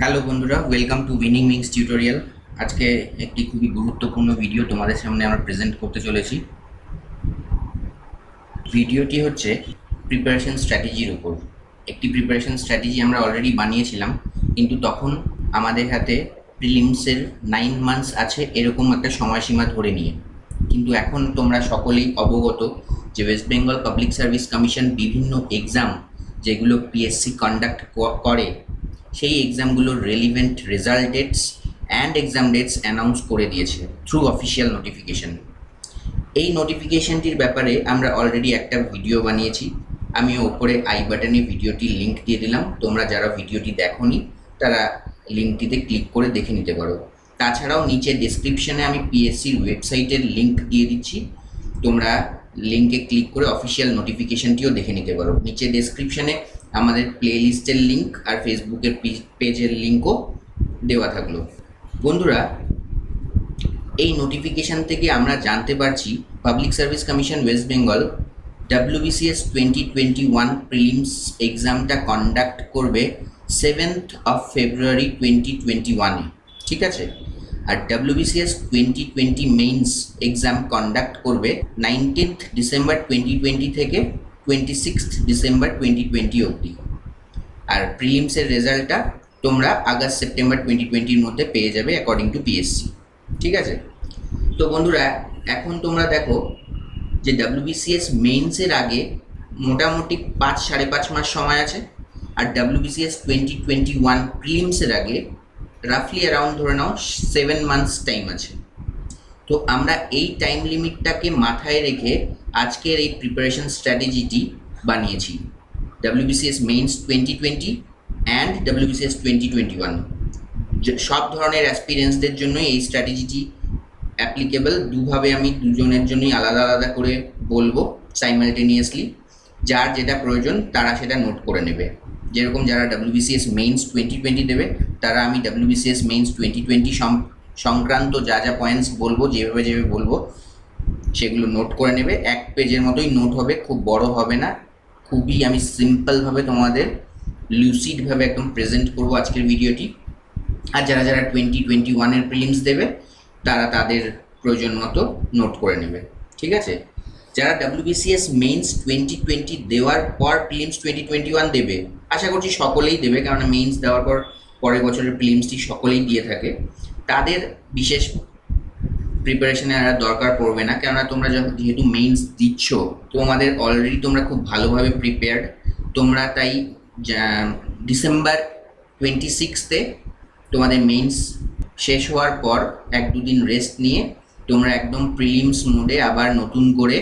Hello বন্ধুরা, welcome to winning wings tutorial. আজকে একটি খুবই গুরুত্বপূর্ণ ভিডিও তোমাদের সামনে আমরা প্রেজেন্ট করতে চলেছি। ভিডিওটি হচ্ছে প্রিপারেশন স্ট্র্যাটেজির উপর। একটি প্রিপারেশন স্ট্র্যাটেজি আমরা অলরেডি বানিয়েছিলাম, কিন্তু তখন আমাদের হাতে প্রিলিমসের 9 মান্থস আছে এরকম একটা সময়সীমা ধরে নিয়ে। কিন্তু এখন তোমরা সকলেই অবগত যে West Bengal Public Service Commission বিভিন্ন এক্সাম যেগুলো পিএসসি কন্ডাক্ট করে, সেই এক্সামগুলোর relevant result dates and exam dates announce করে দিয়েছে থ্রু অফিসিয়াল নোটিফিকেশন। এই নোটিফিকেশনটির ব্যাপারে আমরা অলরেডি একটা ভিডিও বানিয়েছি। আমি ওপরে আই বাটনে ভিডিওটির লিঙ্ক দিয়ে দিলাম, তোমরা যারা ভিডিওটি দেখোনি তারা লিঙ্কটিতে ক্লিক করে দেখে নিতে পারো। তাছাড়াও নিচে ডেসক্রিপশনে আমি পিএসসির ওয়েবসাইটের লিঙ্ক দিয়ে দিচ্ছি, তোমরা লিঙ্কে ক্লিক করে অফিসিয়াল নোটিফিকেশনটিও দেখে নিতে পারো। নিচে ডেসক্রিপশনে আমাদের প্লে লিস্টের লিঙ্ক আর ফেসবুকের পেজের লিঙ্কও দেওয়া থাকলো। বন্ধুরা, এই নোটিফিকেশান থেকে আমরা জানতে পারছি public Service commission West Bengal WBCS 2021 prelims এক্সামটা কন্ডাক্ট করবে 7th of February 2021-এ, ঠিক আছে? আর WBCS 2020 মেইনস এক্সাম কন্ডাক্ট করবে 19th December 2020 থেকে 26th December 2020 অবধি। আর প্রিলিমসের রেজাল্টটা তোমরা আগস্ট সেপ্টেম্বর 2020-র মধ্যে পেয়ে যাবে অ্যাকর্ডিং টু পিএসসি, ঠিক আছে? তো বন্ধুরা, এখন তোমরা দেখো যে WBCS মেইনসের আগে মোটামুটি 5-5.5 মাস সময় আছে, আর WBCS 2021 প্রিলিমসের আগে রাফলি অ্যারাউন্ড ধরে নাও 7 মান্থস টাইম আছে। তো আমরা এই টাইম লিমিটটাকে মাথায় রেখে আজকের এই প্রিপারেশন স্ট্র্যাটেজিটি বানিয়েছি। WBCS মেইনস 2020 অ্যান্ড WBCS 2021 সব ধরনের অ্যাসপিরেন্টসদের জন্যই এই স্ট্র্যাটেজিটি অ্যাপ্লিকেবল। দুভাবে আমি দুজনের জন্যই আলাদা আলাদা করে বলবো সাইমালটেনিয়াসলি। যার যেটা প্রয়োজন তারা সেটা নোট করে নেবে। যেরকম যারা WBCS মেইনস 2020 দেবে, তারা আমি WBCS মেইনস 2020 সংক্রান্ত যা যা পয়েন্টস বলবো, যেভাবে বলবো সেগুলো নোট করে নেবে। 1 পেজের মতোই নোট হবে, খুব বড় হবে না। খুবই আমি সিম্পলভাবে তোমাদের লুসিডভাবে একদম প্রেজেন্ট করবো আজকের ভিডিওটি। আর যারা 2021-এর প্রিলিমস দেবে তারা তাদের প্রয়োজন মতো নোট করে নেবে, ঠিক আছে? যারা WBCS মেইনস 2020 দেওয়ার পর প্রিলিমস 2021 দেবে, আশা করছি সকলেই দেবে, কারণ মেইনস দেওয়ার পর পরের বছরের প্রিলিমসটি সকলেই দিয়ে থাকে, তাদের বিশেষ প্রিপারেশনে আর দরকার পড়বে না। কেননা তোমরা যেহেতু মেইনস দিচ্ছ, তোমাদের অলরেডি তোমরা খুব ভালোভাবে প্রিপেয়ার্ড। তোমরা তাই ডিসেম্বর 26-এ তোমাদের মেইনস শেষ হওয়ার পর 1-2 দিন রেস্ট নিয়ে তোমরা একদম প্রিলিমস মোডে আবার নতুন করে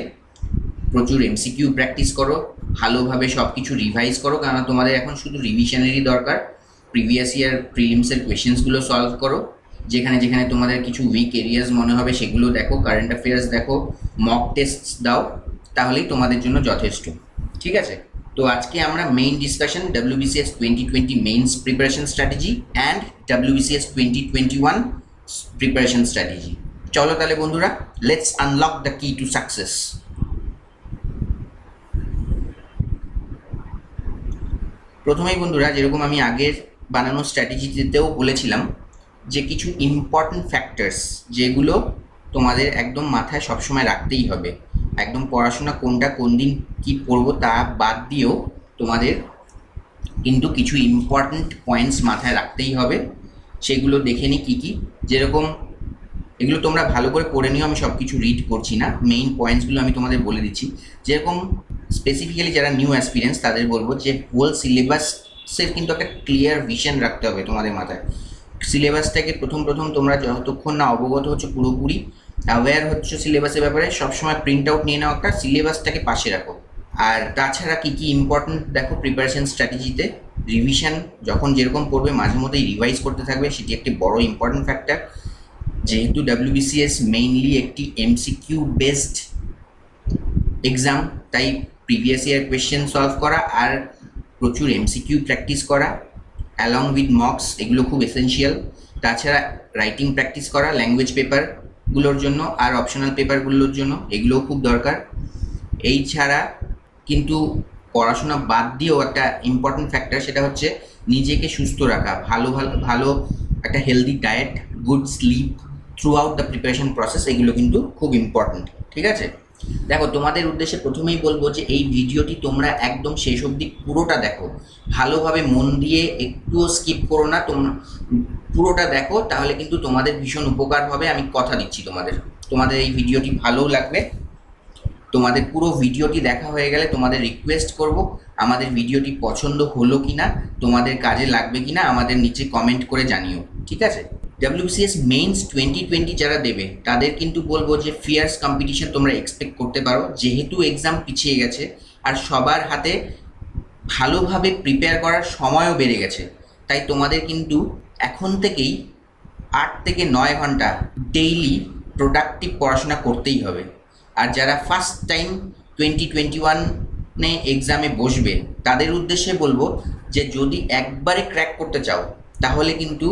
প্রচুর MCQ প্র্যাকটিস করো, ভালোভাবে সব কিছু রিভাইজ করো, কারণ তোমাদের এখন শুধু রিভিশনেরই দরকার। প্রিভিয়াস ইয়ার প্রিলিমসের কোয়েশ্চেন্সগুলো সলভ করো, যেখানে যেখানে তোমাদের কিছু উইক এরিয়াস মনে হবে সেগুলো দেখো, কারেন্ট অ্যাফেয়ার্স দেখো, মক টেস্ট দাও, তাহলেই তোমাদের জন্য যথেষ্ট, ঠিক আছে? তো আজকে আমরা main discussion WBCS 2020 means preparation strategy and WBCS 2021 preparation strategy. চলো তাহলে বন্ধুরা, লেটস আনলক দ্য কি টু সাকসেস। প্রথমেই বন্ধুরা, যেরকম আমি আগের বানানো স্ট্র্যাটেজিতেও বলেছিলাম যে কিছু ইম্পর্টেন্ট ফ্যাক্টরস যেগুলো তোমাদের একদম মাথায় সবসময় রাখতেই হবে। একদম পড়াশোনা কোনটা কোন দিন কী পড়বো তা বাদ দিয়েও তোমাদের কিন্তু কিছু ইম্পর্টেন্ট পয়েন্টস মাথায় রাখতেই হবে। সেগুলো দেখে নিই কী কী। যেরকম এগুলো তোমরা ভালো করে পড়ে নিও, আমি সব কিছু রিড করছি না, মেইন পয়েন্টসগুলো আমি তোমাদের বলে দিচ্ছি। যেরকম স্পেসিফিক্যালি যারা নিউ অ্যাসপিরেন্টস তাদের বলবো যে হোল সিলেবাসের কিন্তু একটা ক্লিয়ার ভিশন রাখতে হবে তোমাদের মাথায়। সিলেবাসটাকে প্রথম তোমরা যতক্ষণ না অবগত হচ্ছে, পুরোপুরি অ্যাওয়্যার হচ্ছে সিলেবাসের ব্যাপারে, সবসময় প্রিন্ট আউট নিয়ে নাও একটা, সিলেবাসটাকে পাশে রাখো। আর তাছাড়া কী কী ইম্পর্টেন্ট দেখো প্রিপারেশন স্ট্র্যাটেজিতে, রিভিশন যখন যেরকম পড়বে মাঝে মধ্যেই রিভাইজ করতে থাকবে, সেটি একটি বড় ইম্পর্টেন্ট ফ্যাক্টর। যেহেতু WBCS মেইনলি একটি MCQ বেসড এক্সাম, তাই প্রিভিয়াস ইয়ার কোয়েশ্চেন সলভ করা আর প্রচুর MCQ প্র্যাকটিস করা অ্যালং উইথ মক্স, এগুলো খুব এসেনশিয়াল। তাছাড়া রাইটিং প্র্যাকটিস করা ল্যাঙ্গুয়েজ পেপারগুলোর জন্য আর অপশনাল পেপারগুলোর জন্য, এগুলোও খুব দরকার। এই ছাড়া কিন্তু পড়াশোনা বাদ দিয়েও একটা ইম্পর্টেন্ট ফ্যাক্টর, সেটা হচ্ছে নিজেকে সুস্থ রাখা, ভালো ভালো ভালো একটা healthy diet, good sleep throughout the preparation process, এগুলো কিন্তু খুব ইম্পর্ট্যান্ট। ঠিক আছে, দেখো তোমাদের উদ্দেশ্যে প্রথমেই বলবো যে এই ভিডিওটি তোমরা একদম শেষ অবধি পুরোটা দেখো, ভালোভাবে মন দিয়ে, একটুও স্কিপ করো না, তোমরা পুরোটা দেখো, তাহলে কিন্তু তোমাদের ভীষণ উপকার হবে, আমি কথা দিচ্ছি তোমাদের। তোমাদের এই ভিডিওটি ভালোও লাগবে। তোমাদের পুরো ভিডিওটি দেখা হয়ে গেলে তোমাদের রিকোয়েস্ট করব, আমাদের ভিডিওটি পছন্দ হলো কি না, তোমাদের কাজে লাগবে কি না, আমাদের নিচে কমেন্ট করে জানিও। ঠিক আছে, WBCS মেইনস 2020 যারা দেবে তাদের কিন্তু বলবো যে ফিয়ার্স কম্পিটিশন তোমরা এক্সপেক্ট করতে পারো, যেহেতু এক্সাম পিছিয়ে গেছে আর সবার হাতে ভালোভাবে প্রিপেয়ার করার সময়ও বেড়ে গেছে, তাই তোমাদের কিন্তু এখন থেকেই 8 থেকে 9 ঘন্টা ডেইলি প্রোডাক্টিভ পড়াশোনা করতেই হবে। আর যারা ফার্স্ট টাইম 2021 এক্সামে বসবে তাদের উদ্দেশ্যে বলবো যে যদি একবারে ক্র্যাক করতে চাও তাহলে কিন্তু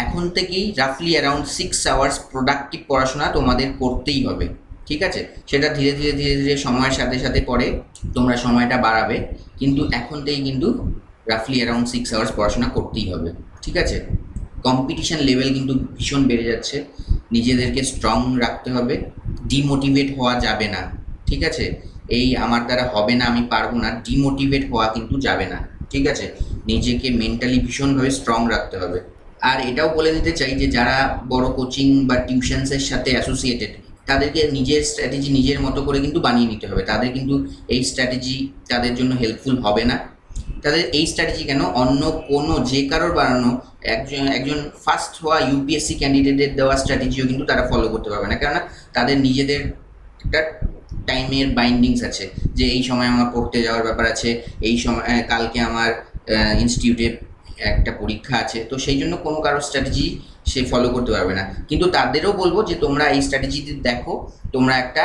এখন থেকেই রাফলি অ্যারাউন্ড 6 আওয়ার্স প্রোডাক্টিভ পড়াশোনা তোমাদের করতেই হবে। ঠিক আছে, সেটা ধীরে ধীরে ধীরে ধীরে সময়ের সাথে সাথে পরে তোমরা সময়টা বাড়াবে, কিন্তু এখন থেকেই কিন্তু রাফলি অ্যারাউন্ড 6 আওয়ার্স পড়াশোনা করতেই হবে। ঠিক আছে, কম্পিটিশন লেভেল কিন্তু ভীষণ বেড়ে যাচ্ছে, নিজেদেরকে স্ট্রং রাখতে হবে, ডিমোটিভেট হওয়া যাবে না। ঠিক আছে, এই আমার দ্বারা হবে না, আমি পারবো না, ডিমোটিভেট হওয়া কিন্তু যাবে না। ঠিক আছে, নিজেকে মেন্টালি ভীষণভাবে স্ট্রং রাখতে হবে। আর এটাও বলে দিতে চাই যে যারা বড় কোচিং বা টিউশনসের সাথে অ্যাসোসিয়েটেড, তাদেরকে নিজের স্ট্র্যাটেজি নিজের মতো করে কিন্তু বানিয়ে নিতে হবে, তাদের কিন্তু এই স্ট্র্যাটেজি তাদের জন্য হেল্পফুল হবে না। তাদের এই স্ট্র্যাটেজি কেন, অন্য কোনো যে কারোর বানানো একজন একজন ফার্স্ট হওয়া ইউপিএসসি ক্যান্ডিডেটের দেওয়া স্ট্র্যাটেজিও কিন্তু তারা ফলো করতে পারবে না, কেননা তাদের নিজেদের একটা টাইমের বাইন্ডিংস আছে, যে এই সময় আমার পড়তে যাওয়ার ব্যাপার আছে, এই সময় কালকে আমার ইনস্টিটিউটে একটা পরীক্ষা আছে, তো সেই জন্য কোনো কারোর স্ট্র্যাটেজি সে ফলো করতে পারবে না। কিন্তু তাদেরও বলবো যে তোমরা এই স্ট্র্যাটেজিটি দেখো, তোমরা একটা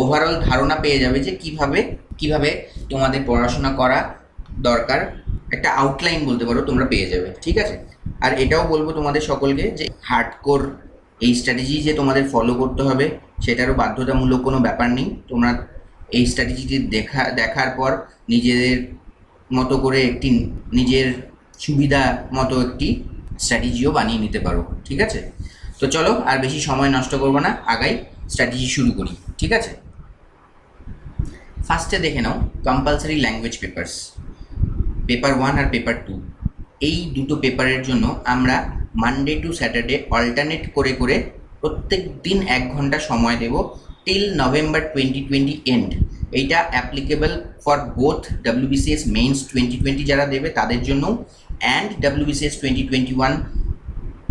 ওভারঅল ধারণা পেয়ে যাবে যে কিভাবে কিভাবে তোমাদের পড়াশোনা করা দরকার, একটা আউটলাইন বলতে পারো তোমরা পেয়ে যাবে। ঠিক আছে, আর এটাও বলবো তোমাদের সকলকে যে হার্ডকোর এই স্ট্র্যাটেজি যে তোমাদের ফলো করতে হবে সেটারও বাধ্যতামূলক কোনো ব্যাপার নেই, তোমরা এই স্ট্র্যাটেজিটি দেখার পর নিজেদের মতো করে একটি নিজের সুবিধা মতো একটি স্ট্র্যাটেজিও বানিয়ে নিতে পারো। ঠিক আছে, তো চলো আর বেশি সময় নষ্ট করবো না, আগাই স্ট্র্যাটেজি শুরু করি। ঠিক আছে, ফার্স্টে দেখে নাও কম্পালসারি ল্যাঙ্গুয়েজ পেপারস, পেপার 1 আর পেপার 2, এই দুটো পেপারের জন্য আমরা মানডে টু স্যাটারডে অল্টারনেট করে করে প্রত্যেক দিন 1 ঘন্টা সময় দেব টিল নভেম্বর 2020 এন্ড। এইটা applicable for both WBCS mains 2020 যারা দেবে তাদের জন্য অ্যান্ড WBCS 2021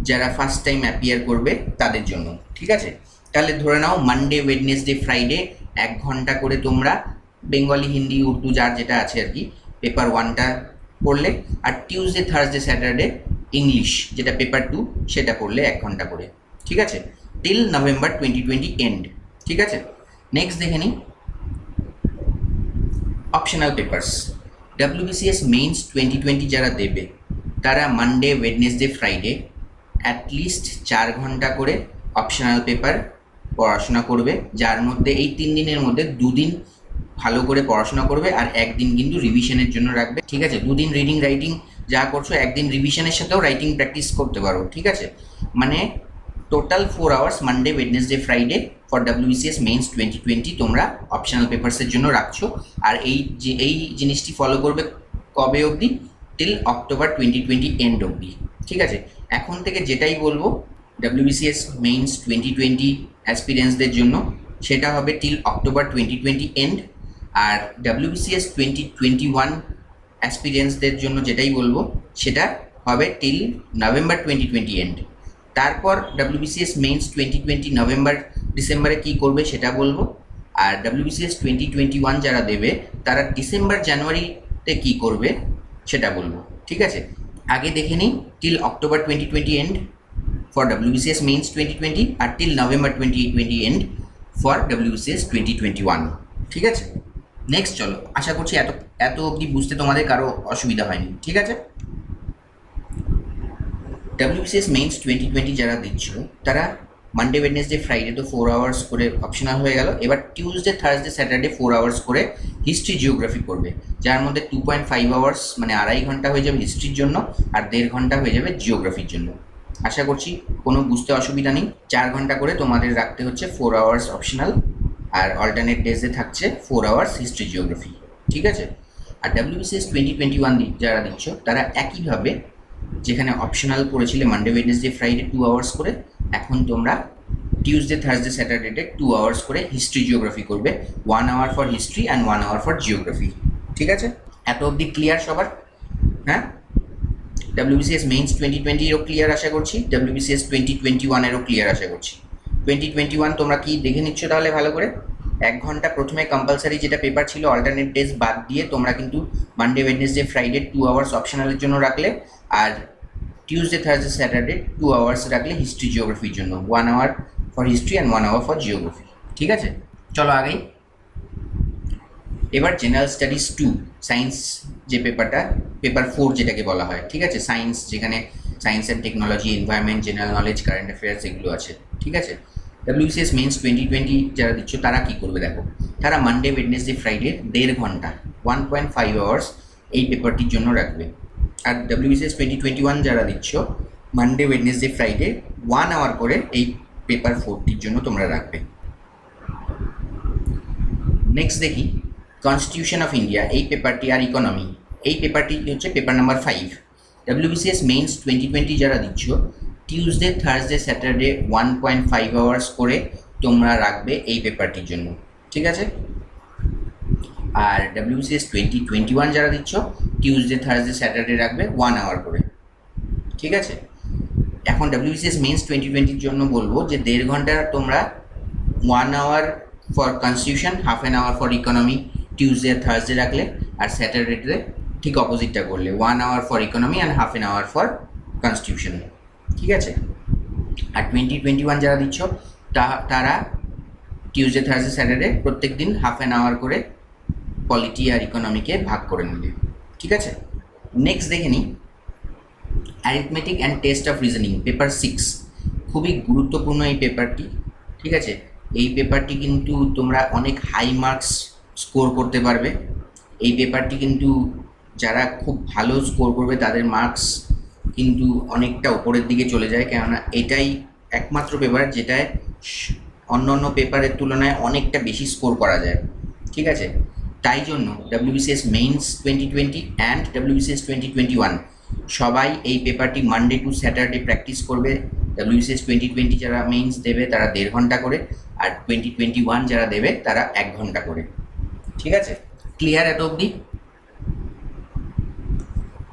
যারা ফার্স্ট টাইম অ্যাপিয়ার করবে তাদের জন্য। ঠিক আছে, তাহলে ধরে নাও মানডে ওয়েডনেসডে ফ্রাইডে 1 ঘন্টা করে তোমরা বেঙ্গলি হিন্দি উর্দু যার যেটা আছে আর কি পেপার 1টা পড়লে, আর টিউসডে থার্সডে স্যাটারডে ইংলিশ যেটা পেপার 2 সেটা পড়লে 1 ঘন্টা করে। ঠিক আছে, টিল নভেম্বর 2020 এন্ড। ঠিক আছে, নেক্সট দেখে নিই অপশনাল পেপার্স। WBCS মেইনস 2020 যারা দেবে তারা মানডে ওয়েডনেসডে ফ্রাইডে অ্যাটলিস্ট 4 ঘন্টা করে অপশনাল পেপার পড়াশোনা করবে, যার মধ্যে এই 3 দিনের মধ্যে 2 দিন ভালো করে পড়াশোনা করবে আর 1 দিন কিন্তু রিভিশনের জন্য রাখবে। ঠিক আছে, 2 দিন রিডিং রাইটিং যা করছো 1 দিন রিভিশনের সাথেও রাইটিং প্র্যাকটিস করতে পারো। ঠিক আছে, মানে total 4 hours Monday Wednesday Friday for WBCS mains 2020 তোমরা অপশনাল পেপারসের জন্য রাখছো। আর এই জিনিসটি ফলো করবে কবে অবধি, টিল অক্টোবর 2020 এন্ড অবধি। ঠিক আছে, এখন থেকে যেটাই বলবো WBCS মেইনস 2020 অ্যাসপিরেন্টসদের জন্য সেটা হবে টিল অক্টোবর 2020 এন্ড, আর WBCS 2021 অ্যাসপিরেন্টসদের জন্য যেটাই বলবো সেটা হবে টিল নভেম্বর 2020 এন্ড। তারপর WBCS মেইনস 2020 নভেম্বর ডিসেম্বরে কী করবে সেটা বলবো, আর WBCS 2021 যারা দেবে তারা ডিসেম্বর জানুয়ারিতে কী করবে সেটা বলবো। ঠিক আছে, আগে দেখে নিই till October 2020 end for WBCS mains 2020 আর till November 2020 end for WBCS 2021। ঠিক আছে, নেক্সট চলো, আশা করছি এত অবধি বুঝতে তোমাদের কারো অসুবিধা হয়নি। ঠিক আছে, WBCS মেইনস 2020 যারা দিচ্ছ তারা মানডে ওয়েডনেসডে ফ্রাইডে তো 4 আওয়ার্স করে অপশনাল হয়ে গেল। এবার টিউসডে থার্সডে স্যাটারডে 4 আওয়ার্স করে হিস্ট্রি জিওগ্রাফি করবে, যার মধ্যে 2.5 আওয়ার্স মানে 2.5 ঘন্টা হয়ে যাবে হিস্ট্রির জন্য আর 1.5 ঘন্টা হয়ে যাবে জিওগ্রাফির জন্য। আশা করছি কোনো বুঝতে অসুবিধা নেই। 4 ঘন্টা করে তোমাদের রাখতে হচ্ছে 4 আওয়ার্স অপশনাল, আর অল্টারনেট ডেজে থাকছে 4 আওয়ার্স হিস্ট্রি জিওগ্রাফি, ঠিক আছে। আর WBCS 2021 যারা দিচ্ছ তারা একইভাবে যেখানে অপশনাল করেছিলে মানডে ওয়েডনেসডে ফ্রাইডে 2 আওয়ার্স করে, এখন তোমরা টিউসডে থার্সডে স্যাটারডেতে 2 আওয়ার্স করে হিস্ট্রি জিওগ্রাফি করবে, 1 hour for history and 1 hour for geography, ঠিক আছে। এত অবধি ক্লিয়ার সবার? হ্যাঁ, WBCS মেইনস 2020 এরও ক্লিয়ার আশা করছি, WBCS 2021 এরও ক্লিয়ার আশা করছি। 2021 তোমরা কি দেখে নিচ্ছ তাহলে ভালো করে? 1 ঘন্টা প্রথমে কম্পালসারি যেটা পেপার ছিল অল্টারনেট ডেজ বাদ দিয়ে তোমরা কিন্তু মানডে ওয়েডনেসডে ফ্রাইডে 2 আওয়ার্স অপশনালের জন্য রাখলে, আর টিউসডে থার্সডে স্যাটারডে 2 আওয়ার্স রাখলে হিস্ট্রি জিওগ্রাফির জন্য, 1 hour for history and 1 hour for geography, ঠিক আছে। চলো আগেই এবার জেনারেল স্টাডিজ 2 সায়েন্স যে পেপারটা, পেপার 4 যেটাকে বলা হয়, ঠিক আছে। সায়েন্স যেখানে science and technology, environment, general knowledge, current affairs এগুলো আছে, ঠিক আছে। WBCS মেইনস 2020 যারা দিচ্ছ তারা কী করবে দেখো, তারা মানডে ওয়েডনেসডে ফ্রাইডে 1.5 ঘন্টা 1.5 আওয়ার্স এই পেপারটির জন্য রাখবে। আর WBCS 2021 যারা দিচ্ছ মানডে ওয়েডনেসডে ফ্রাইডে 1 আওয়ার করে এই পেপার 4টির জন্য তোমরা রাখবে। নেক্সট দেখি কনস্টিটিউশন অফ ইন্ডিয়া এই পেপারটি আর ইকোনমি এই পেপারটি হচ্ছে পেপার নাম্বার 5। WBCS মেইনস 2020 যারা দিচ্ছ টিউসডে থার্সডে স্যাটারডে 1.5 আওয়ার্স করে তোমরা রাখবে এই পেপারটির জন্য, ঠিক আছে। আর WBCS 2021 যারা দিচ্ছ টিউসডে থার্সডে স্যাটারডে রাখবে 1 আওয়ার করে, ঠিক আছে। এখন WBCS মেইনস 2020 জন্য বলবো যে 1.5 ঘন্টা তোমরা 1 hour for constitution, half an hour for economy Tuesday আর থার্সডে রাখলে, আর স্যাটারডেতে ঠিক অপোজিটটা করলে 1 hour for economy and half an hour for constitution, ঠিক আছে। আর 2021 যারা দিচ্ছ তারা টিউসডে থার্সডে স্যাটারডে প্রত্যেক দিন হাফ অ্যান আওয়ার করে পলিটি আর ইকোনমিকে ভাগ করে নেবে, ঠিক আছে। নেক্সট দেখে নিই arithmetic and test of reasoning paper 6, খুবই গুরুত্বপূর্ণ এই পেপারটি, ঠিক আছে। এই পেপারটি কিন্তু তোমরা অনেক হাই মার্কস স্কোর করতে পারবে। এই পেপারটি কিন্তু যারা খুব ভালো স্কোর করবে তাদের মার্কস কিন্তু অনেকটা উপরের দিকে চলে যায়, কেননা এটাই একমাত্র পেপার যেটায় অন্য অন্য পেপারের তুলনায় অনেকটা বেশি স্কোর করা যায়, ঠিক আছে। তাই জন্য WBCS মেইনস 2020 অ্যান্ড WBCS 2021 সবাই এই পেপারটি মানডে টু স্যাটারডে প্র্যাকটিস করবে। WBCS 2020 যারা মেইনস দেবে তারা 1.5 ঘন্টা করে, আর 2021 যারা দেবে তারা 1 ঘন্টা করে, ঠিক আছে। ক্লিয়ার এত অবধি?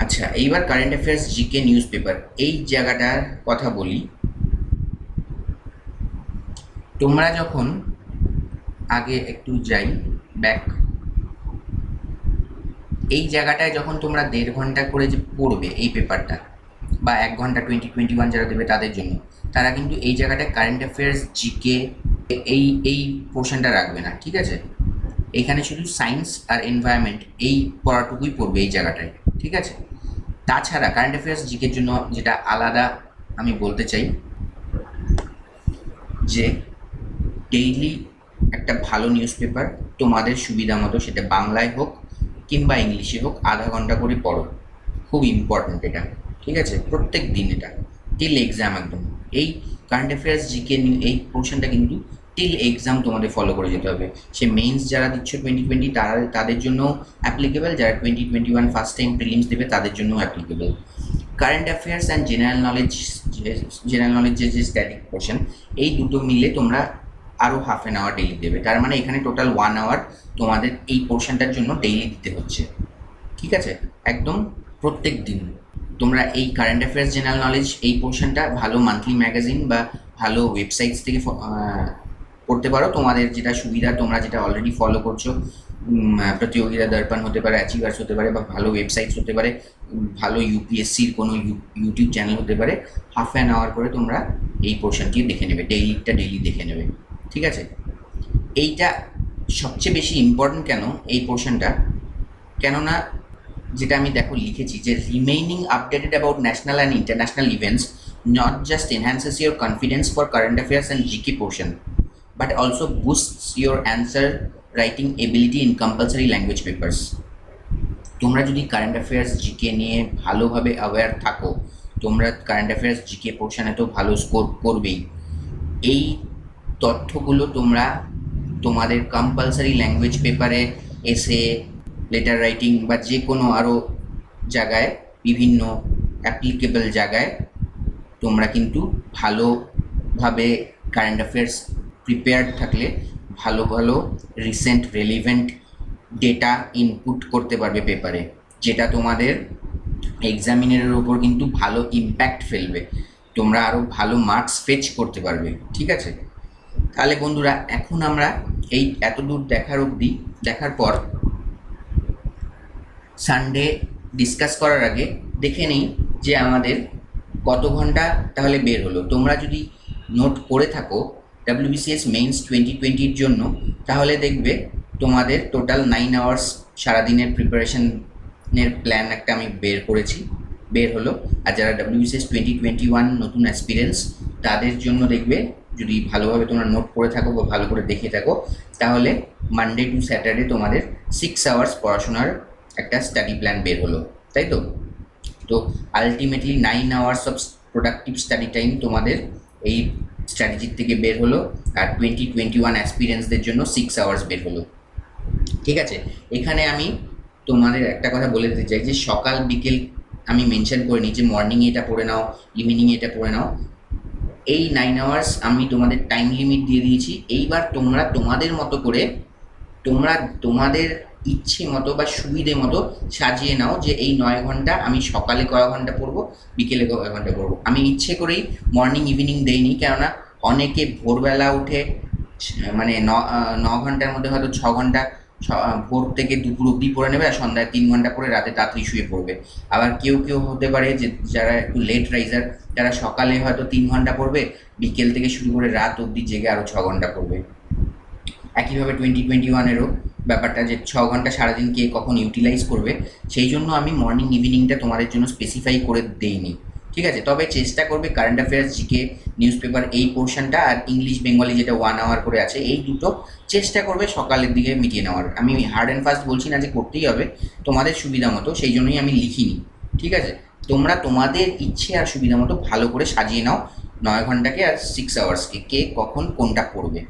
আচ্ছা, এইবার current affairs GK news paper এই জায়গাটার কথা বলি। তোমরা যখন আগে একটু যাই ব্যাক, এই জায়গাটায় যখন তোমরা 1.5 ঘন্টা করে যে পড়বে এই পেপারটা, বা 1 ঘন্টা 2021 যারা দেবে তাদের জন্য, তারা কিন্তু এই জায়গাটায় কারেন্ট অ্যাফেয়ার্স জিকে এই পোর্শনটা রাখবে না, ঠিক আছে। এখানে শুধু সায়েন্স আর এনভায়রনমেন্ট এই পড়াটুকুই পড়বে এই জায়গাটায়, ঠিক আছে। তাছাড়া কারেন্ট অ্যাফেয়ার্স জিকের জন্য যেটা আলাদা আমি বলতে চাই যে ডেইলি একটা ভালো নিউজ পেপার তোমাদের সুবিধা মতো, সেটা বাংলায় হোক কিংবা ইংলিশে হোক, আধা ঘন্টা করে পড়ো, খুব ইম্পর্ট্যান্ট এটা, ঠিক আছে। প্রত্যেক দিন এটা টিল এক্সাম একদম এই কারেন্ট অ্যাফেয়ার্স জিকে এই পোর্শনটা কিন্তু টিল এক্সাম তোমাদের ফলো করে যেতে হবে। সে মেইনস যারা দিচ্ছ 2020 তাদের জন্য অ্যাপ্লিকেবল, যারা 2021 ফার্স্ট টাইম প্রিলিমস দেবে তাদের জন্য applicable. Current affairs and general নলেজের যে স্ট্যাটিক পোর্শন, এই দুটো মিলে তোমরা আরও হাফ অ্যান আওয়ার ডেইলি দেবে। তার মানে এখানে টোটাল 1 আওয়ার তোমাদের এই পোর্শনটার জন্য ডেইলি দিতে হচ্ছে, ঠিক আছে। একদম প্রত্যেক দিন তোমরা এই কারেন্ট অ্যাফেয়ার্স জেনারেল নলেজ এই পোর্শনটা ভালো মান্থলি ম্যাগাজিন বা ভালো ওয়েবসাইটস থেকে পড়তে পারো। তোমাদের যেটা সুবিধা, তোমরা যেটা অলরেডি ফলো করছো, প্রতিযোগিতা দর্পণ হতে পারে, অ্যাচিভার্স হতে পারে, বা ভালো ওয়েবসাইটস হতে পারে, ভালো ইউপিএসসির কোনো ইউটিউব চ্যানেল হতে পারে, হাফ অ্যান আওয়ার করে তোমরা এই পোর্শনটি দেখে নেবে, ডেইলি দেখে নেবে, ঠিক আছে। এইটা সবচেয়ে বেশি ইম্পর্টেন্ট কেন এই পোর্শনটা, কেননা যেটা আমি দেখো লিখেছি যে remaining updated about national and international events not just enhances your confidence for current affairs and GK portion, but also boosts your answer writing ability in compulsory language papers. তোমরা যদি কারেন্ট অ্যাফেয়ার্স জিকে নিয়ে ভালোভাবে aware থাকো, তোমরা current affairs GK পোর্শনে তো ভালো score করবেই। এই তথ্যগুলো তোমরা তোমাদের কম্পালসারি ল্যাঙ্গুয়েজ পেপারে, এসে, লেটার রাইটিং বা যে কোনো আরও জায়গায়, বিভিন্ন অ্যাপ্লিকেবল জায়গায় তোমরা কিন্তু ভালোভাবে কারেন্ট অ্যাফেয়ার্স প্রিপেয়ার্ড থাকলে ভালো ভালো রিসেন্ট রেলিভেন্ট ডেটা ইনপুট করতে পারবে পেপারে, যেটা তোমাদের এক্সামিনারের ওপর কিন্তু ভালো ইম্প্যাক্ট ফেলবে, তোমরা আরও ভালো মার্কস ফেচ করতে পারবে। ঠিক আছে, তাহলে বন্ধুরা এখন আমরা এই এতদূর দেখার পর সানডে ডিসকাস করার আগে দেখে নিই যে আমাদের কত ঘন্টা তাহলে বের হলো। তোমরা যদি নোট করে থাকো WBCS মেইনস 2020-র জন্য, তাহলে দেখবে তোমাদের টোটাল 9 আওয়ার্স সারাদিনের প্রিপারেশনের প্ল্যান একটা আমি বের হলো। আর যারা WBCS 2021 নতুন অ্যাসপিরেন্টস, তাদের জন্য দেখবে যদি ভালোভাবে তোমরা নোট করে থাকো বা ভালো করে দেখে থাকো, তাহলে মানডে টু স্যাটারডে তোমাদের 6 আওয়ার্স পড়াশোনার একটা স্টাডি প্ল্যান বের হলো, তাই তো? তো ultimately 9 hours of productive study time তোমাদের এই স্ট্র্যাটেজির থেকে বের হলো, আর 2021 অ্যাসপিরেন্টসদের জন্য 6 আওয়ার্স বের হলো। ঠিক আছে, এখানে আমি তোমাদের একটা কথা বলে দিতে চাই যে সকাল বিকেল আমি মেনশন করে নিই যে মর্নিংয়ে এটা পড়ে নাও, ইভিনিংয়ে এটা পড়ে নাও। এই 9 আওয়ার্স আমি তোমাদের টাইম লিমিট দিয়ে দিয়েছি। এইবার তোমরা তোমাদের মতো করে তোমাদের ইচ্ছে মতো বা সুবিধে মতো সাজিয়ে নাও যে এই 9 ঘন্টা আমি সকালে কয় ঘন্টা পড়বো, বিকেলে কয় ঘন্টা পড়বো। আমি ইচ্ছে করেই মর্নিং ইভিনিং দেইনি, কেননা অনেকে ভোরবেলা উঠে মানে 9 ঘন্টার মধ্যে হয়তো 6 ঘন্টা ভোর থেকে দুপুর অবধি পড়ে নেবে, আর সন্ধ্যায় 3 ঘন্টা পড়ে রাতে তাড়াতাড়ি শুয়ে পড়বে। আবার কেউ হতে পারে যে যারা একটু লেট রাইজার, যারা সকালে হয়তো 3 ঘন্টা পড়বে, বিকেল থেকে শুরু করে রাত অবধি জেগে আরও 6 ঘন্টা পড়বে। একইভাবে 2021-এরও ব্যাপারটা যে 6 ঘন্টা সারাদিন কে কখন ইউটিলাইজ করবে, সেই জন্য আমি মর্নিং ইভিনিংটা তোমাদের জন্য স্পেসিফাই করে দেইনি। ঠিক আছে, তবে চেষ্টা করবে current affairs, GK, news paper এই পোর্শনটা আর ইংলিশ বেঙ্গলি যেটা 1 আওয়ার করে আছে, এই দুটো চেষ্টা করবে সকালের দিকে মিটিয়ে নেওয়ার। আমি হার্ড অ্যান্ড ফাস্ট বলছি না যে করতেই হবে, তোমাদের সুবিধা মতো, সেই জন্যই আমি লিখিনি। ঠিক আছে, তোমরা তোমাদের ইচ্ছে আর সুবিধা মতো ভালো করে সাজিয়ে নাও 9 ঘন্টাকে আর 6 আওয়ার্সকে, কে কখন কোনটা পড়বে।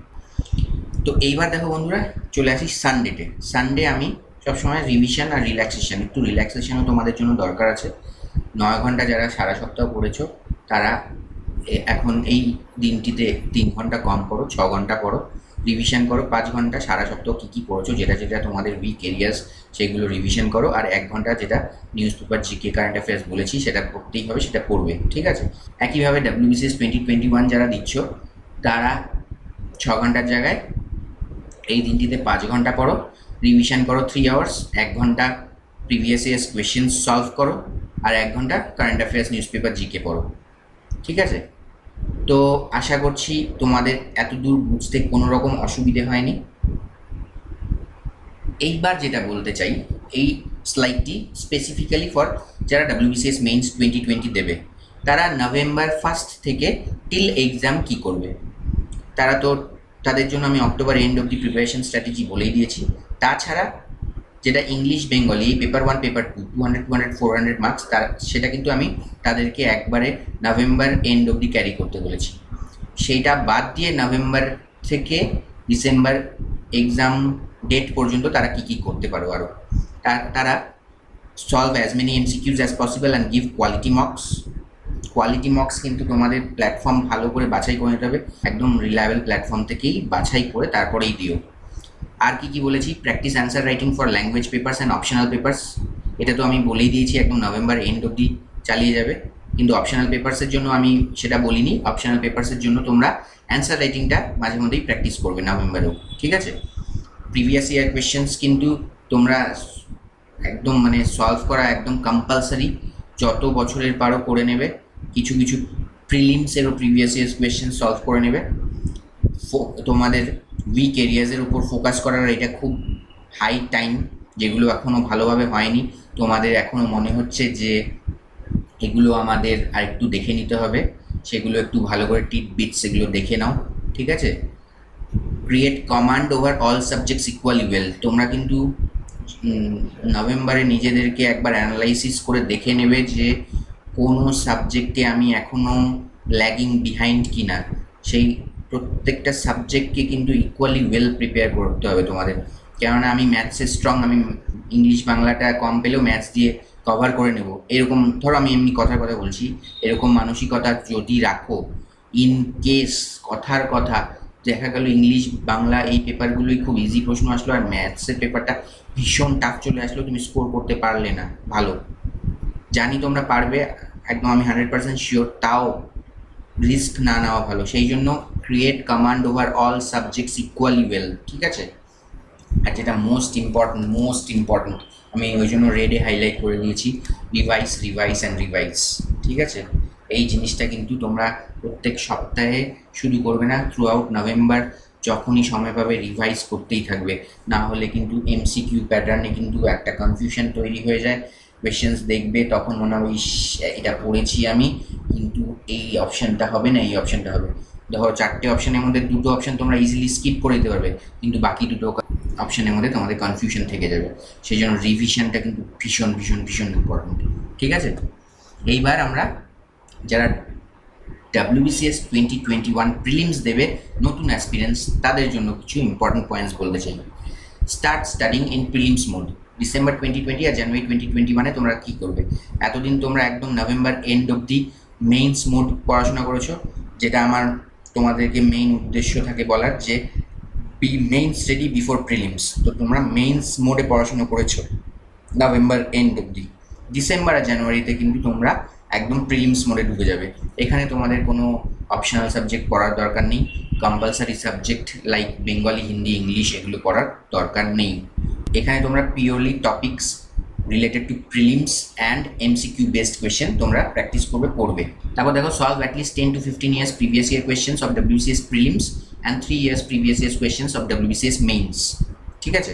তো এইবার দেখো বন্ধুরা, চলে আসি সানডেতে। সানডে আমি সবসময় রিভিশন আর একটু রিল্যাক্সেশনও তোমাদের জন্য দরকার আছে। 9 ঘন্টা যারা সারা সপ্তাহ পড়েছো, তারা এখন এই দিনটিতে 3 ঘন্টা কম পড়ো, 6 ঘন্টা পড়ো, রিভিশন করো 5 ঘন্টা। সারা সপ্তাহ কী কী পড়েছো, যেটা তোমাদের উইক এরিয়াস, সেগুলো রিভিশন করো। আর 1 ঘন্টা যেটা news paper, GK, current affairs বলেছি, সেটা পড়তেই হবে, সেটা পড়বে। ঠিক আছে, একইভাবে WBCS 2021 যারা দিচ্ছ, তারা 6 ঘন্টার জায়গায় এই দিনটিতে 5 ঘন্টা পড়ো, রিভিশন করো 3 আওয়ার্স, 1 ঘন্টা প্রিভিয়াস ইয়ার্স কোয়েশ্চেন্স সলভ করো, আর 1 ঘন্টা current affairs, news paper, GK পড়ো। ঠিক আছে, তো আশা করছি তোমাদের এতদূর বুঝতে কোনো রকম অসুবিধে হয়নি। এইবার যেটা বলতে চাই, এই স্লাইডটি স্পেসিফিক্যালি ফর যারা WBCS মেইনস 2020 দেবে, তারা নভেম্বর 1 থেকে টিল এক্সাম কি করবে। তাদের জন্য আমি October end of the preparation strategy বলেই দিয়েছি। তাছাড়া যেটা English Bengali, paper 1, paper 2, 200, 200, 400 marks, সেটা কিন্তু আমি তাদেরকে একবারে November end of the carry করতে বলেছি। সেইটা বাদ দিয়ে নভেম্বর থেকে ডিসেম্বর এক্সাম ডেট পর্যন্ত তারা কী করতে পারো আরও, তারা solve as many MCQs as possible and give quality marks কিন্তু তোমাদের প্ল্যাটফর্ম ভালো করে বাছাই করে নিতে হবে, একদম রিলায়েবল প্ল্যাটফর্ম থেকেই বাছাই করে তারপরেই দিও। আর কি বলেছি, practice answer writing for language papers and optional papers, এটা তো আমি বলেই দিয়েছি, একদম নভেম্বর এন্ড অবধি চালিয়ে যাবে। কিন্তু অপশনাল পেপার্সের জন্য আমি সেটা বলিনি। অপশনাল পেপার্সের জন্য তোমরা অ্যান্সার রাইটিংটা মাঝে মধ্যেই প্র্যাকটিস করবে নভেম্বরেও। ঠিক আছে, প্রিভিয়াস ইয়ার কোয়েশ্চেন্স কিন্তু তোমরা একদম সলভ করা একদম কম্পালসারি, যত বছরের পারো করে নেবে। কিছু প্রিলিমসেরও প্রিভিয়াস ইয়ার্স কোয়েশ্চেন সলভ করে নেবে। তোমাদের উইক এরিয়াজের উপর ফোকাস করার এটা খুব হাই টাইম, যেগুলো এখনও ভালোভাবে হয়নি। তোমাদের এখনও মনে হচ্ছে যে এগুলো আমাদের আরেকটু দেখে নিতে হবে, সেগুলো একটু ভালো করে টিটবিটস এগুলো দেখে নাও, ঠিক আছে। Create command over all subjects equally well, তোমরা কিন্তু নভেম্বরে নিজেদেরকে একবার অ্যানালাইসিস করে দেখে নেবে যে কোনো সাবজেক্টে আমি এখনও ল্যাগিং বিহাইন্ড কি না। সেই প্রত্যেকটা সাবজেক্টকে কিন্তু ইকুয়ালি ওয়েল প্রিপেয়ার করতে হবে তোমাদের। কেননা আমি ম্যাথসে স্ট্রং, আমি ইংলিশ বাংলাটা কম পেলেও ম্যাথস দিয়ে কভার করে নেব, এরকম ধরো আমি এমনি কথার কথা বলছি, এরকম মানসিকতা যদি রাখো, ইন কেস কথার কথা দেখা গেল ইংলিশ বাংলা এই পেপারগুলোই খুব ইজি প্রশ্ন আসলো আর ম্যাথসের পেপারটা ভীষণ টাফ চলে আসলো, তুমি স্কোর করতে পারলে না ভালো, জানি তোমরা পারবে একদম, আমি 100% শিওর, তাও রিস্ক না নেওয়া ভালো। সেই জন্য create command over all subjects equally well, ঠিক আছে। আর যেটা মোস্ট ইম্পর্ট্যান্ট আমি ওই জন্য রেডে হাইলাইট করে দিয়েছি, রিভাইস রিভাইস অ্যান্ড রিভাইস, ঠিক আছে। এই জিনিসটা কিন্তু তোমরা প্রত্যেক সপ্তাহে শুরু করবে না, থ্রু আউট নভেম্বর যখনই সময় পাবে রিভাইস করতেই থাকবে, না হলে কিন্তু এমসিকিউ প্যাটার্নে কিন্তু একটা কনফিউশন তৈরি হয়ে যায়। কোয়েশ্চেন্স দেখবে তখন মনে হবে ইস এটা পড়েছি আমি, কিন্তু এই অপশানটা হবে না, এই অপশানটা হবে। ধরো 4টে অপশানের মধ্যে 2টো অপশান তোমরা ইজিলি স্কিপ করে দিতে পারবে, কিন্তু বাকি 2টো অপশানের মধ্যে তোমাদের কনফিউশন থেকে যাবে। সেই জন্য রিভিশনটা কিন্তু ভীষণ ভীষণ ভীষণ ইম্পর্টেন্ট, ঠিক আছে। এইবার আমরা যারা WBCS 2021 প্রিলিমস দেবে নতুন অ্যাসপিরেন্টস, তাদের জন্য কিছু ইম্পর্টেন্ট পয়েন্টস বলতে চাই। Start studying in prelims mode. December 2020 আর জানুয়ারি 2021 তোমরা কী করবে? এতদিন তোমরা একদম নভেম্বর এন্ড অবধি মেইনস মোড পড়াশোনা করেছো, যেটা আমার তোমাদেরকে মেইন উদ্দেশ্য থাকে বলার যে be mains ready before prelims. তো তোমরা মেইনস মোডে পড়াশোনা করেছো নভেম্বর এন্ড অবধি। ডিসেম্বর আর জানুয়ারিতে কিন্তু তোমরা একদম প্রিলিমস মোডে ঢুকে যাবে। এখানে তোমাদের কোনো অপশনাল সাবজেক্ট পড়ার দরকার নেই, compulsory subject like Bengali, Hindi, English এগুলো পড়ার দরকার নেই। এখানে তোমরা purely topics related to prelims and MCQ based question তোমরা প্র্যাকটিস করবে, পড়বে। তারপর দেখো solve at least 10 to 15 years previous year questions of WBCS prelims and 3 years previous years questions of WBCS means, ঠিক আছে।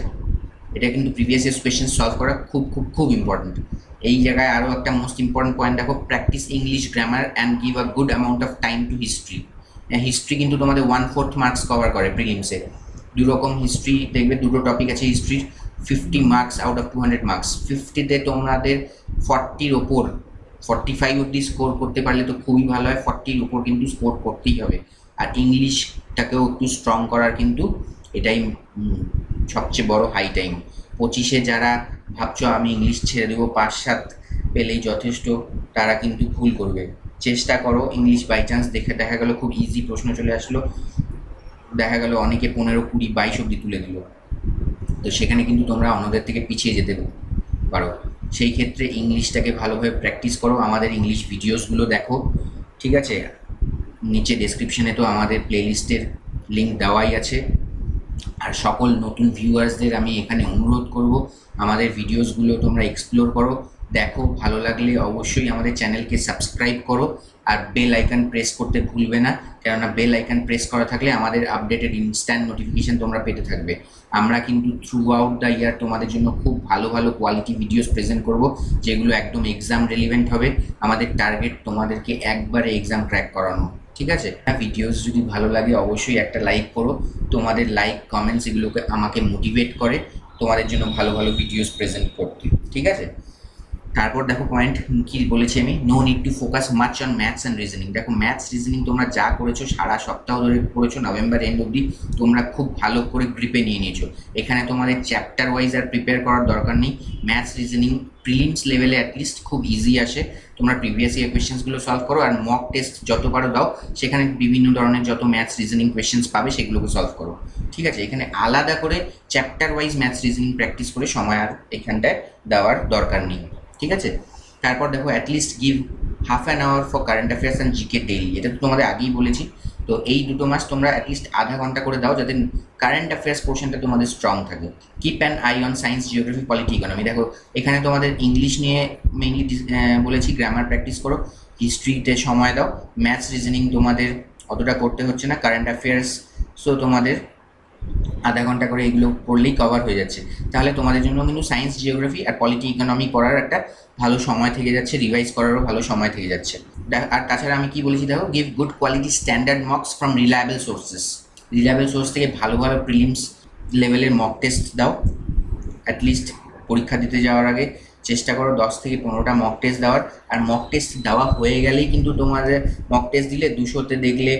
এটা কিন্তু প্রিভিয়াস ইয়ার্স কোয়েশ্চেন সলভ করা খুব খুব খুব ইম্পর্টেন্ট। এই জায়গায় আরও একটা মোস্ট ইম্পর্টেন্ট পয়েন্ট দেখো, practice English grammar and give a good amount of time to history. History কিন্তু তোমাদের 1/4 মার্কস কভার করে প্রিলিমসে। দুরকম হিস্ট্রি দেখবে, দুটো টপিক আছে হিস্ট্রির, 50 মার্কস আউট অফ 200 মার্কস। 50তে তোমাদের 40-র ওপর 45 অবধি স্কোর করতে পারলে তো খুবই ভালো হয়, 40-র ওপর কিন্তু স্কোর করতেই হবে। আর ইংলিশটাকেও একটু স্ট্রং করার কিন্তু এটাই সবচেয়ে বড় হাই টাইম। 25-এ যারা ভাবছো আমি ইংলিশ ছেড়ে দেবো, 5-7 পেলেই যথেষ্ট, তারা কিন্তু ভুল করবে। চেষ্টা করো ইংলিশ, বাই চান্স দেখা গেলো খুব ইজি প্রশ্ন চলে আসলো, দেখা গেলো অনেকে 15, 20, 22 অবধি তুলে দিল, তো সেখানে কিন্তু তোমরা অন্যদের থেকে পিছিয়ে যেতে পারো। সেই ক্ষেত্রে ইংলিশটাকে ভালোভাবে প্র্যাকটিস করো, আমাদের ইংলিশ ভিডিওসগুলো দেখো, ঠিক আছে। নিচে ডেসক্রিপশনে তো আমাদের প্লেলিস্টের লিঙ্ক দেওয়াই আছে। আর সকল নতুন ভিউয়ার্সদের আমি এখানে অনুরোধ করব, আমাদের ভিডিওসগুলো তোমরা এক্সপ্লোর করো, দেখো, ভালো লাগলে অবশ্যই আমাদের চ্যানেলকে সাবস্ক্রাইব করো আর বেল আইকন প্রেস করতে ভুলবে না, কেননা বেল আইকন প্রেস করা থাকলে আমাদের আপডেটেড ইনস্ট্যান্ট নোটিফিকেশান তোমরা পেতে থাকবে। আমরা কিন্তু থ্রু আউট দ্য ইয়ার তোমাদের জন্য খুব ভালো ভালো কোয়ালিটি ভিডিওস প্রেজেন্ট করব, যেগুলো একদম এক্সাম রেলিভেন্ট হবে। আমাদের টার্গেট তোমাদেরকে একবারে এক্সাম ক্র্যাক করানো, ঠিক আছে। ভিডিওস যদি ভালো লাগে অবশ্যই একটা লাইক করো, তোমাদের লাইক কমেন্টস এগুলোকে আমাকে মোটিভেট করে তোমাদের জন্য ভালো ভালো ভিডিওস প্রেজেন্ট করতে, ঠিক আছে। তারপর দেখো পয়েন্ট কি বলেছি আমি, no need to focus much on maths and reasoning. দেখো ম্যাথস রিজনিং তোমরা যা করেছো সারা সপ্তাহ ধরে করেছো, নভেম্বর এন্ড অবধি তোমরা খুব ভালো করে গ্রিপে নিয়ে নিয়েছো। এখানে তোমাদের চ্যাপ্টার ওয়াইজ আর প্রিপেয়ার করার দরকার নেই। ম্যাথস রিজনিং প্রিলিমস লেভেলে অ্যাটলিস্ট খুব ইজি আসে, তোমরা প্রিভিয়াস ইয়ার কোয়েশ্চেন্সগুলো সলভ করো আর মক টেস্ট যত পারো দাও, সেখানে বিভিন্ন ধরনের যত ম্যাথস রিজনিং কোয়েশ্চেন্স পাবে সেগুলোকে সলভ করো, ঠিক আছে। এখানে আলাদা করে chapter wise maths reasoning practice করে সময় আর এখানটায় দেওয়ার দরকার নেই, ঠিক আছে। তারপর দেখো at least give half an hour for current affairs and GK daily. এটা তো তোমাদের আগেই বলেছি, তো এই 2 মাস তোমরা অ্যাটলিস্ট আধা ঘন্টা করে দাও, যাতে কারেন্ট অ্যাফেয়ার্স পোর্শনটা তোমাদের স্ট্রং থাকে। Keep an I on science, geography, polity, economy. দেখো এখানে তোমাদের ইংলিশ নিয়ে মেইনলি বলেছি, গ্রামার প্র্যাকটিস করো, হিস্ট্রিতে সময় দাও, ম্যাথস রিজনিং তোমাদের অতটা করতে হচ্ছে না, কারেন্ট অ্যাফেয়ার্স সো তোমাদের আধা ঘন্টা করে এগুলো পড়লেই কভার হয়ে যাচ্ছে। তাহলে তোমাদের জন্য কিন্তু সায়েন্স, জিওগ্রাফি আর পলিটি ইকোনমি পড়ার একটা ভালো সময় থেকে যাচ্ছে, রিভাইজ করারও ভালো সময় থেকে যাচ্ছে। আর তাছাড়া আমি কি বলেছি দেখো, give good quality standard Mox from reliable sources. Reliable source থেকে ভালো ভালো প্রিলিমস লেভেলের মক টেস্ট দাও। অ্যাটলিস্ট পরীক্ষা দিতে যাওয়ার আগে চেষ্টা করো 10 থেকে 15টা মক টেস্ট দেওয়ার। আর মক টেস্ট দেওয়া হয়ে গেলেই কিন্তু তোমাদের মক টেস্ট দিলে 200তে দেখলে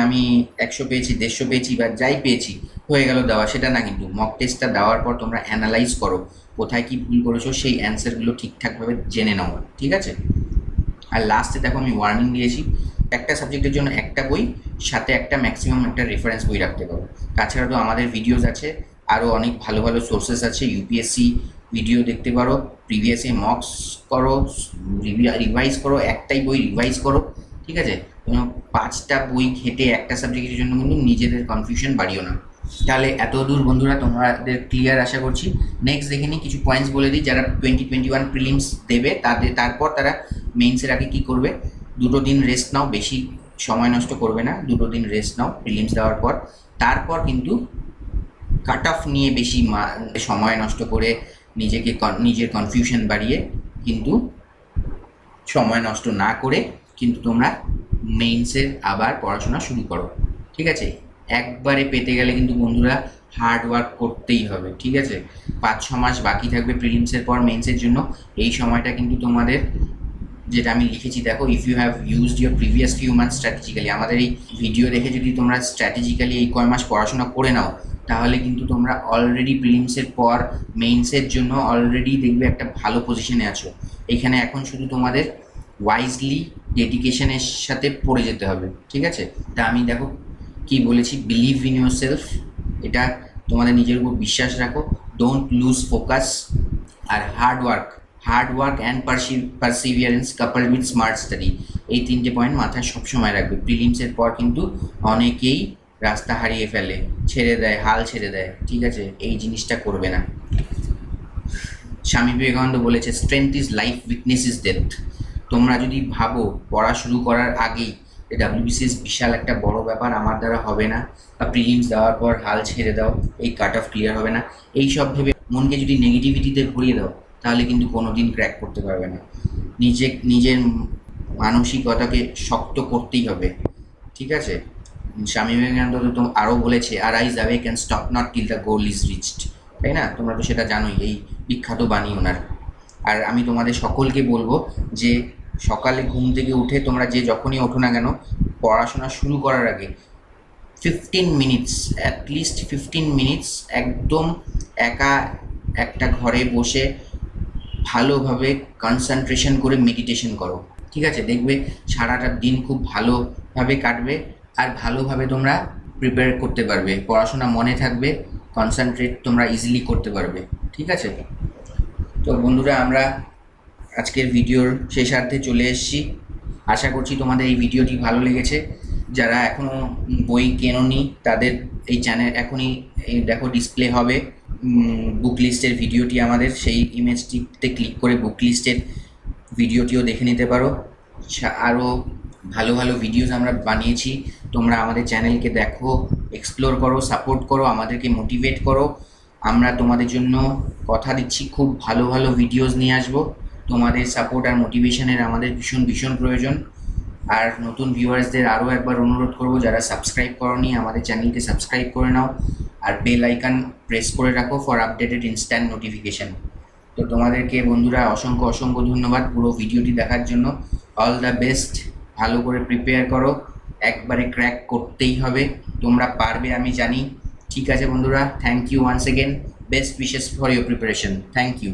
আমি 100 পেয়েছি, 150 পেয়েছি বা যাই পেয়েছি হয়ে গেল দেওয়া, সেটা না। কিন্তু মক টেস্টটা দেওয়ার পর তোমরা অ্যানালাইজ করো কোথায় কি ভুল করেছো, সেই অ্যান্সারগুলো ঠিকঠাকভাবে জেনে নাও, ঠিক আছে? আর লাস্টে দেখো আমি ওয়ার্নিং দিয়েছি, একটা সাবজেক্টের জন্য একটা বই, সাথে একটা ম্যাক্সিমাম একটা রেফারেন্স বই রাখতে পারো। তাছাড়া তো আমাদের ভিডিওস আছে, আরও অনেক ভালো ভালো সোর্সেস আছে। ইউপিএসসি ভিডিও দেখতে পারো, প্রিভিয়াসে মক্স করো, রিভাইজ করো, একটাই বই রিভাইজ করো, ঠিক আছে? 5টা বই ঘেটে একটা সাবজেক্টের জন্য কিন্তু নিজেদের কনফিউশন বাড়িও না। তাহলে এত দূর বন্ধুরা তোমাদের ক্লিয়ার আশা করছি। নেক্সট দেখে নিই, কিছু পয়েন্টস বলে দিই। যারা 2021 প্রিলিমস দেবে তারপর তারা মেইনসের আগে কী করবে, 2 দিন রেস্ট নাও, বেশি সময় নষ্ট করবে না, 2 দিন রেস্ট নাও প্রিলিমস দেওয়ার পর। তারপর কিন্তু কাট অফ নিয়ে বেশি সময় নষ্ট করে নিজের কনফিউশন বাড়িয়ে কিন্তু সময় নষ্ট না করে কিন্তু তোমরা মেইনসের আবার পড়াশোনা শুরু করো, ঠিক আছে? একবারে পেতে গেলে কিন্তু বন্ধুরা হার্ড ওয়ার্ক করতেই হবে, ঠিক আছে? 5-6 মাস বাকি থাকবে প্রিলিমসের পর মেইনসের জন্য। এই সময়টা কিন্তু তোমাদের, যেটা আমি লিখেছি দেখো, if you have used your previous few months strategically, আমাদের এই ভিডিও দেখে যদি তোমরা স্ট্র্যাটেজিক্যালি এই কয় মাস পড়াশোনা করে নাও, তাহলে কিন্তু তোমরা অলরেডি প্রিলিমসের পর মেইনসের জন্য অলরেডি দেখবে একটা ভালো পজিশনে আছো। এখানে এখন শুধু তোমাদের ওয়াইজলি ডেডিকেশনের সাথে পড়ে যেতে হবে, ঠিক আছে? তা আমি দেখো কি বলেছি, বিলিভ ইন ইউর সেলফ, এটা তোমাদের নিজের উপর বিশ্বাস রাখো, ডোন্ট লুজ ফোকাস, আর hard work and perseverance coupled with smart study, এই 3টে পয়েন্ট মাথায় সবসময় রাখবে। প্রিলিমসের পর কিন্তু অনেকেই রাস্তা হারিয়ে ফেলে, ছেড়ে দেয়, হাল ছেড়ে দেয়, ঠিক আছে? এই জিনিসটা করবে না। স্বামী বিবেকানন্দ বলেছে, strength is life, weakness is death. তোমরা যদি ভাবো পড়া শুরু করার আগেই ডাব্লিউবিসিএস বিশাল একটা বড় ব্যাপার, আমার দ্বারা হবে না, বা প্রিলিমস দেওয়ার পর হাল ছেড়ে দাও, এই কাট অফ ক্লিয়ার হবে না, এই সব ভেবে মনকে যদি নেগেটিভিটিতে ভরিয়ে দাও, তাহলে কিন্তু কোনো দিন ক্র্যাক করতে পারবে না। নিজের মানসিকতাকে শক্ত করতেই হবে, ঠিক আছে? স্বামী বিবেকানন্দ তো আরও বলেছে, আরাইজ awake and stop not till the goal is reached, তাই না? তোমরা তো সেটা জানোই, এই বিখ্যাত বাণী ওনার। আর আমি তোমাদের সকলকে বলবো যে সকালে ঘুম থেকে উঠে তোমরা যে যখনই ওঠো না কেন, পড়াশোনা শুরু করার আগে 15 মিনিটস, অ্যাটলিস্ট 15 মিনিটস একদম একা একটা ঘরে বসে ভালোভাবে কনসেন্ট্রেশন করে মেডিটেশন করো, ঠিক আছে? দেখবে সারাটা দিন খুব ভালোভাবে কাটবে, আর ভালোভাবে তোমরা প্রিপেয়ার করতে পারবে, পড়াশোনা মনে থাকবে, কনসেন্ট্রেট তোমরা ইজিলি করতে পারবে, ঠিক আছে? তো বন্ধুরা, আমরা আজকের ভিডিওর শেষার্ধে চলে এসেছি। আশা করছি তোমাদের এই ভিডিওটি ভালো লেগেছে। যারা এখনও বই কেনোনি তাদের এই চ্যানেল এখনই এই দেখো ডিসপ্লে হবে বুক লিস্টের ভিডিওটি, আমাদের সেই ইমেজটিতে ক্লিক করে বুক লিস্টের ভিডিওটিও দেখে নিতে পারো। আরও ভালো ভালো ভিডিওস আমরা বানিয়েছি, তোমরা আমাদের চ্যানেলকে দেখো, এক্সপ্লোর করো, সাপোর্ট করো, আমাদেরকে মোটিভেট করো। আমরা তোমাদের জন্য কথা দিচ্ছি খুব ভালো ভালো ভিডিওস নিয়ে আসবো। তোমাদের সাপোর্ট আর মোটিভেশনের আমাদের ভীষণ ভীষণ প্রয়োজন। আর নতুন ভিউয়ার্সদের আরও একবার অনুরোধ করবো, যারা সাবস্ক্রাইব করোনি আমাদের চ্যানেলকে সাবস্ক্রাইব করে নাও, আর বেল আইকন প্রেস করে রাখো ফর আপডেটেড ইনস্ট্যান্ট নোটিফিকেশান। তো তোমাদেরকে বন্ধুরা অসংখ্য অসংখ্য ধন্যবাদ পুরো ভিডিওটি দেখার জন্য। অল দ্য বেস্ট, ভালো করে প্রিপেয়ার করো, একবারে ক্র্যাক করতেই হবে, তোমরা পারবে আমি জানি। ঠিক আছে বন্ধুরা, thank you once again, best wishes for your preparation, thank you.